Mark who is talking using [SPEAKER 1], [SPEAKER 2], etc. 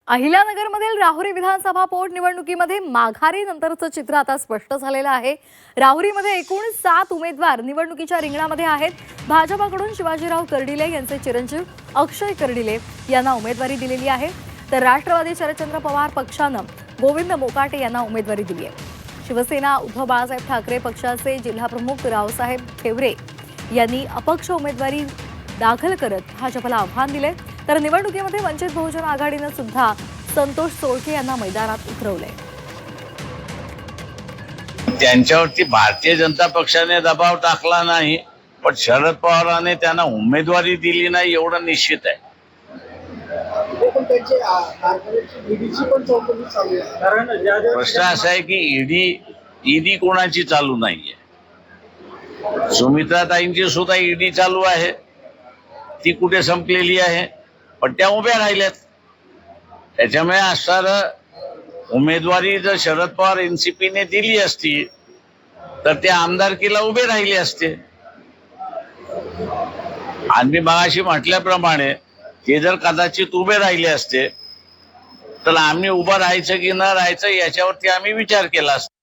[SPEAKER 1] अहिल्यानगरमधील राहुरी विधानसभा पोटनिवडणुकीमध्ये माघारीनंतरचं चित्र आता स्पष्ट झालेलं आहे। राहुरीमध्ये एकूण 7 उमेदवार निवडणुकीच्या रिंगणामध्ये आहेत। भाजपकडून शिवाजीराव कर्डिले यांचे चिरंजीव अक्षय कर्डिले यांना उमेदवारी दिलेली आहे, तर राष्ट्रवादी शरदचंद्र पवार पक्षानं गोविंद मोकाटे यांना उमेदवारी दिली आहे। शिवसेना उद्धव बाळासाहेब ठाकरे पक्षाचे जिल्हाप्रमुख रावसाहेब ठेवरे यांनी अपक्ष उमेदवारी दाखल करत भाजपला आव्हान दिले, तर निवडणुकीमध्ये वंचित बहुजन आघाडीने सुद्धा संतोष सोळके यांना मैदानात उतरवले।
[SPEAKER 2] त्यांच्यावरती भारतीय जनता पक्षाने दबाव टाकला नाही, पण शरद पवारांनी त्यांना उमेदवारी दिली नाही एवढं निश्चित आहे। प्रश्न असा आहे की ईडी कोणाची चालू नाहीये। सुमित्राताईंची सुद्धा ईडी चालू आहे, ती कुठे संपलेली आहे, पण त्या उभ्या राहिल्यात। त्याच्यामुळे असणार उमेदवारी जर शरद पवार एनसीपीने दिली असती तर ते आमदारकीला उभे राहिले असते। आणि मी मगाशी म्हटल्याप्रमाणे ते जर कदाचित उभे राहिले असते तर आम्ही उभं राहायचं की न राहायचं याच्यावरती आम्ही विचार केला असता।